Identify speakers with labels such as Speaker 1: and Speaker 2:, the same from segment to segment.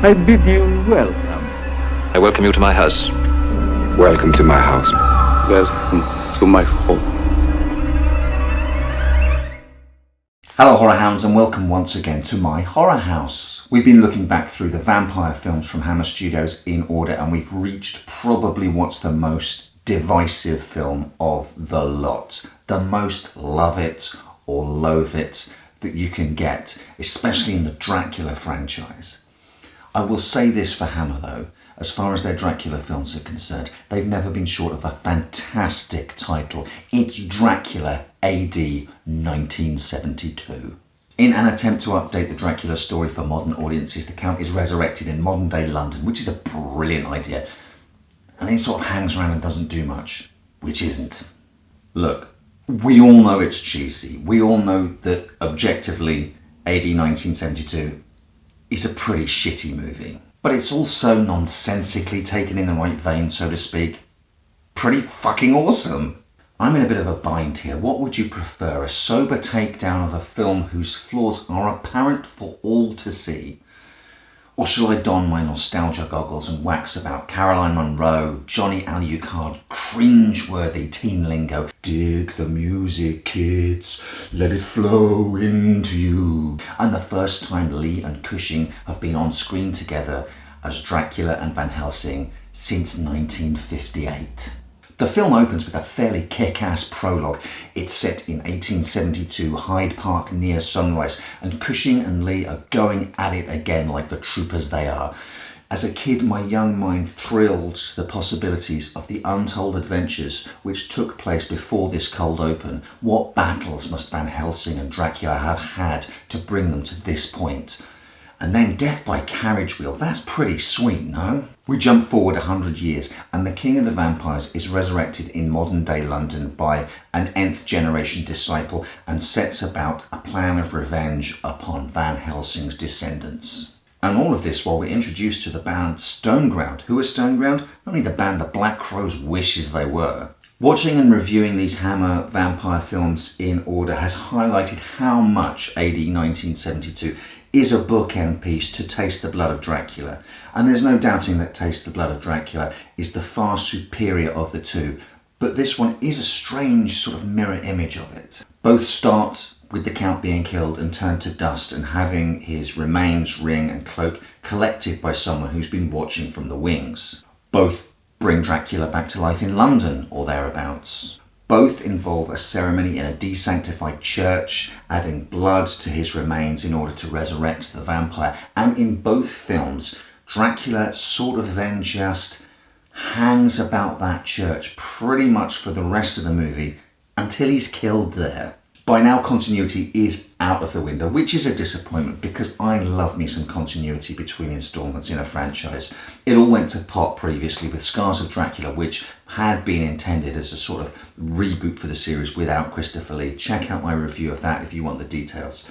Speaker 1: I bid you welcome.
Speaker 2: I welcome you to my house.
Speaker 3: Welcome to my house.
Speaker 4: Welcome to my home.
Speaker 5: Hello horror hounds, and welcome once again to my horror house. We've been looking back through the vampire films from Hammer Studios in order, and we've reached probably what's the most divisive film of the lot. The most love it or loathe it that you can get, especially in the Dracula franchise. I will say this for Hammer though, as far as their Dracula films are concerned, they've never been short of a fantastic title. It's Dracula AD 1972. In an attempt to update the Dracula story for modern audiences, the Count is resurrected in modern day London, which is a brilliant idea. And he sort of hangs around and doesn't do much, which isn't. Look, we all know it's cheesy. We all know that objectively AD 1972 is a pretty shitty movie. But it's also nonsensically taken in the right vein, so to speak. Pretty fucking awesome. I'm in a bit of a bind here. What would you prefer? A sober takedown of a film whose flaws are apparent for all to see? Or shall I don my nostalgia goggles and wax about Caroline Munro, Johnny Alucard, cringe-worthy teen lingo? Dig the music, kids, let it flow into you. And the first time Lee and Cushing have been on screen together as Dracula and Van Helsing since 1958. The film opens with a fairly kick-ass prologue. It's set in 1872 Hyde Park near sunrise, and Cushing and Lee are going at it again like the troopers they are. As a kid, my young mind thrilled to the possibilities of the untold adventures which took place before this cold open. What battles must Van Helsing and Dracula have had to bring them to this point? And then death by carriage wheel, that's pretty sweet, no? We jump forward 100 years and the King of the Vampires is resurrected in modern day London by an nth generation disciple and sets about a plan of revenge upon Van Helsing's descendants. And all of this while we're introduced to the band Stoneground. Who is Stoneground? Only the band the Black Crowes wishes they were. Watching and reviewing these Hammer vampire films in order has highlighted how much AD 1972 is a bookend piece to Taste the Blood of Dracula. And there's no doubting that Taste the Blood of Dracula is the far superior of the two, but this one is a strange sort of mirror image of it. Both start with the Count being killed and turned to dust and having his remains, ring and cloak collected by someone who's been watching from the wings. Both bring Dracula back to life in London or thereabouts. Both involve a ceremony in a desanctified church, adding blood to his remains in order to resurrect the vampire. And in both films, Dracula sort of then just hangs about that church pretty much for the rest of the movie until he's killed there. By now, continuity is out of the window, which is a disappointment because I love me some continuity between installments in a franchise. It all went to pot previously with Scars of Dracula, which had been intended as a sort of reboot for the series without Christopher Lee. Check out my review of that if you want the details.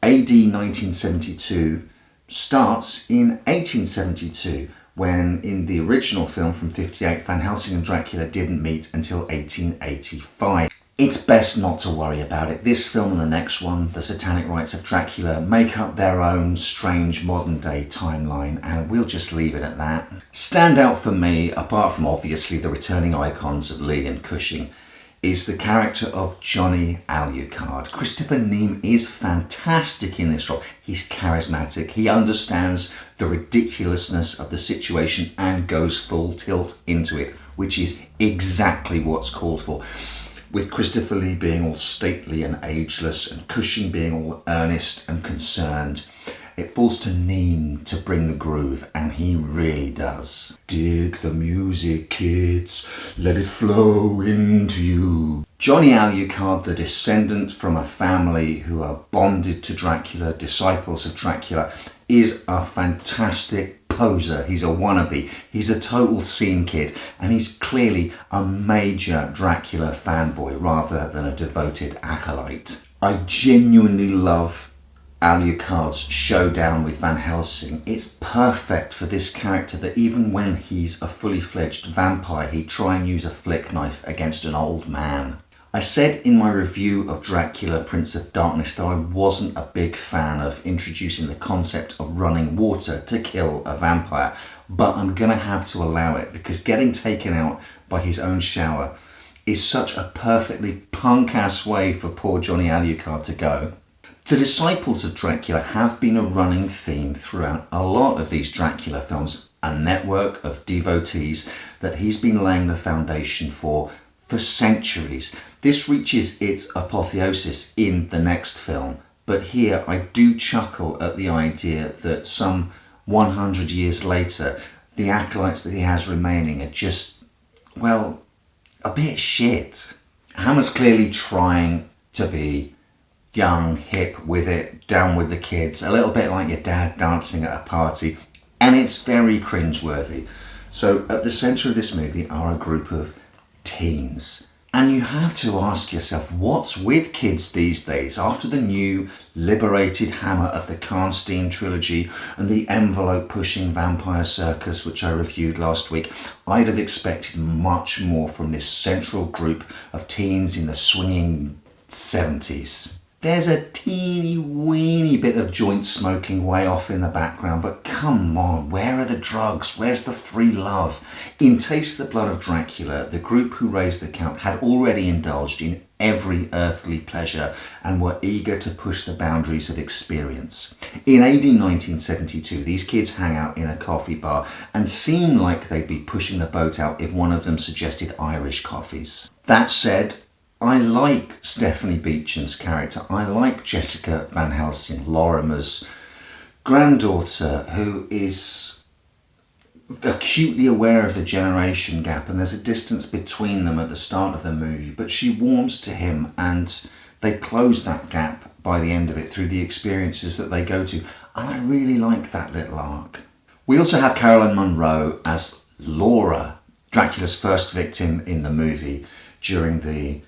Speaker 5: AD 1972 starts in 1872, when in the original film from 58, Van Helsing and Dracula didn't meet until 1885. It's best not to worry about it. This film and the next one, The Satanic Rites of Dracula, make up their own strange modern day timeline, and we'll just leave it at that. Standout for me, apart from obviously the returning icons of Lee and Cushing, is the character of Johnny Alucard. Christopher Neame is fantastic in this role. He's charismatic, he understands the ridiculousness of the situation and goes full tilt into it, which is exactly what's called for. With Christopher Lee being all stately and ageless and Cushing being all earnest and concerned, it falls to Neame to bring the groove, and he really does. Dig the music, kids, let it flow into you. Johnny Alucard, the descendant from a family who are bonded to Dracula, disciples of Dracula, is a fantastic poser. He's a wannabe. He's a total scene kid, and he's clearly a major Dracula fanboy rather than a devoted acolyte. I genuinely love Alucard's showdown with Van Helsing. It's perfect for this character that even when he's a fully fledged vampire, he'd try and use a flick knife against an old man. I said in my review of Dracula, Prince of Darkness that I wasn't a big fan of introducing the concept of running water to kill a vampire, but I'm gonna have to allow it because getting taken out by his own shower is such a perfectly punk-ass way for poor Johnny Alucard to go. The disciples of Dracula have been a running theme throughout a lot of these Dracula films, a network of devotees that he's been laying the foundation for centuries. This reaches its apotheosis in the next film, but here I do chuckle at the idea that some 100 years later, the acolytes that he has remaining are just, well, a bit shit. Hammer's clearly trying to be young, hip with it, down with the kids, a little bit like your dad dancing at a party, and it's very cringeworthy. So at the centre of this movie are a group of teens. And you have to ask yourself, what's with kids these days? After the new liberated Hammer of the Karnstein trilogy and the envelope-pushing Vampire Circus, which I reviewed last week, I'd have expected much more from this central group of teens in the swinging 70s. There's a teeny weeny bit of joint smoking way off in the background, but come on, where are the drugs? Where's the free love? In Taste the Blood of Dracula, the group who raised the Count had already indulged in every earthly pleasure and were eager to push the boundaries of experience. In AD 1972, these kids hang out in a coffee bar and seem like they'd be pushing the boat out if one of them suggested Irish coffees. That said, I like Stephanie Beecham's character. I like Jessica Van Helsing, Lorimer's granddaughter, who is acutely aware of the generation gap, and there's a distance between them at the start of the movie, but she warms to him and they close that gap by the end of it through the experiences that they go to. And I really like that little arc. We also have Caroline Munro as Laura, Dracula's first victim in the movie during the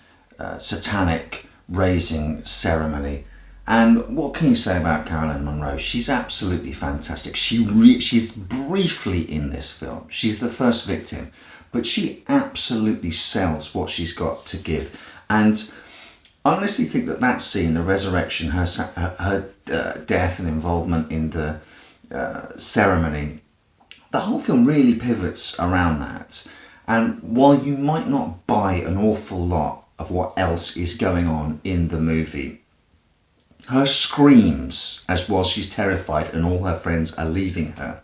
Speaker 5: satanic raising ceremony. And what can you say about Caroline Munro? She's absolutely fantastic. She's briefly in this film. She's the first victim, but she absolutely sells what she's got to give. And I honestly think that scene, the resurrection, her death and involvement in the ceremony, the whole film really pivots around that. And while you might not buy an awful lot of what else is going on in the movie, her screams as while she's terrified and all her friends are leaving her,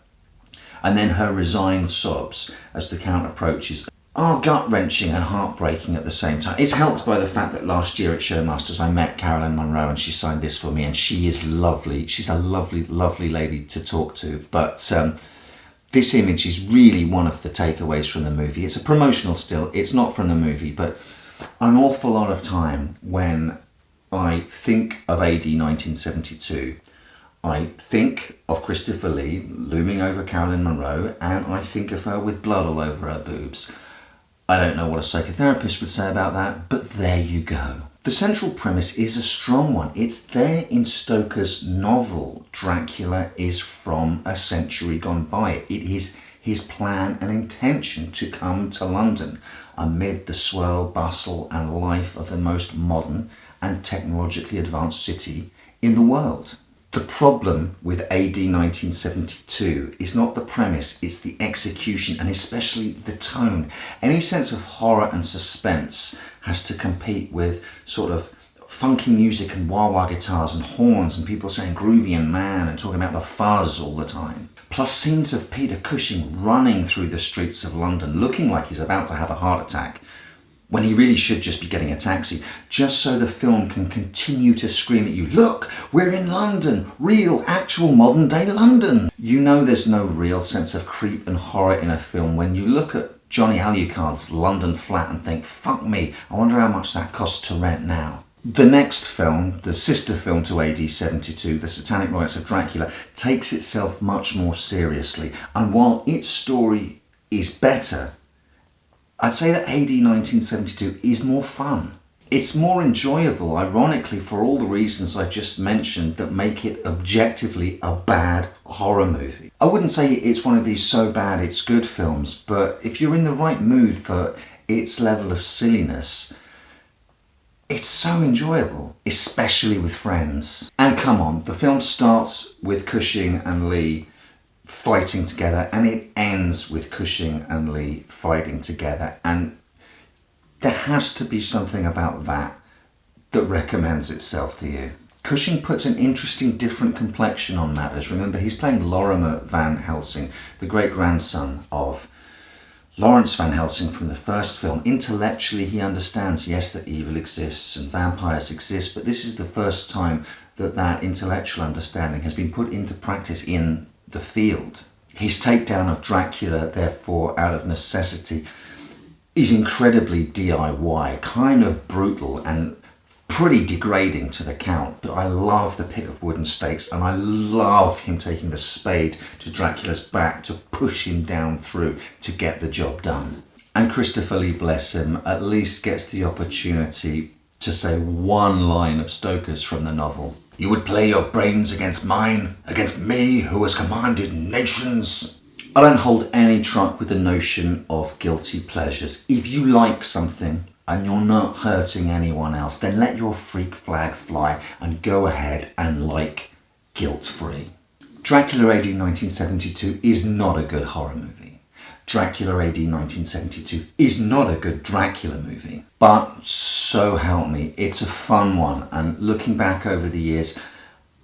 Speaker 5: and then her resigned sobs as the Count approaches, are gut-wrenching and heartbreaking at the same time. It's helped by the fact that last year at Showmasters I met Caroline Munro and she signed this for me, and she is lovely. She's a lovely, lovely lady to talk to. But this image is really one of the takeaways from the movie. It's a promotional still, it's not from the movie, but an awful lot of time when I think of AD 1972, I think of Christopher Lee looming over Caroline Munro, and I think of her with blood all over her boobs. I don't know what a psychotherapist would say about that, but there you go. The central premise is a strong one. It's there in Stoker's novel. Dracula is from a century gone by. It is his plan and intention to come to London amid the swirl, bustle and life of the most modern and technologically advanced city in the world. The problem with AD 1972 is not the premise, it's the execution and especially the tone. Any sense of horror and suspense has to compete with sort of funky music and wah-wah guitars and horns and people saying groovy and man and talking about the fuzz all the time. Plus scenes of Peter Cushing running through the streets of London looking like he's about to have a heart attack when he really should just be getting a taxi, just so the film can continue to scream at you, look, we're in London, real, actual modern day London. You know there's no real sense of creep and horror in a film when you look at Johnny Alucard's London flat and think, fuck me, I wonder how much that costs to rent now. The next film, the sister film to AD 72, The Satanic Rites of Dracula, takes itself much more seriously. And while its story is better, I'd say that AD 1972 is more fun. It's more enjoyable, ironically, for all the reasons I just mentioned that make it objectively a bad horror movie. I wouldn't say it's one of these so bad it's good films, but if you're in the right mood for its level of silliness, It's so enjoyable, especially with friends. And come on, the film starts with Cushing and Lee fighting together, and it ends with Cushing and Lee fighting together, and there has to be something about that that recommends itself to you. Cushing puts an interesting different complexion on matters. Remember, he's playing Lorimer Van Helsing, the great-grandson of Lawrence Van Helsing from the first film. Intellectually, he understands, yes, that evil exists and vampires exist, but this is the first time that that intellectual understanding has been put into practice in the field. His takedown of Dracula, therefore, out of necessity, is incredibly DIY, kind of brutal and pretty degrading to the Count. But I love the pick of wooden stakes, and I love him taking the spade to Dracula's back to push him down through to get the job done. And Christopher Lee, bless him, at least gets the opportunity to say one line of Stoker's from the novel. You would play your brains against mine, against me who has commanded nations. I don't hold any truck with the notion of guilty pleasures. If you like something and you're not hurting anyone else, then let your freak flag fly and go ahead and like guilt-free. Dracula AD 1972 is not a good horror movie. Dracula AD 1972 is not a good Dracula movie. But so help me, it's a fun one, and looking back over the years,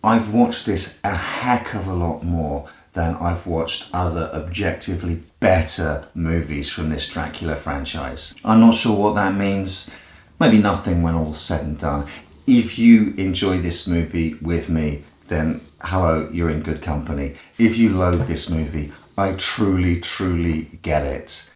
Speaker 5: I've watched this a heck of a lot more than I've watched other objectively better movies from this Dracula franchise. I'm not sure what that means. Maybe nothing when all's said and done. If you enjoy this movie with me, then hello, you're in good company. If you loathe this movie, I truly, truly get it.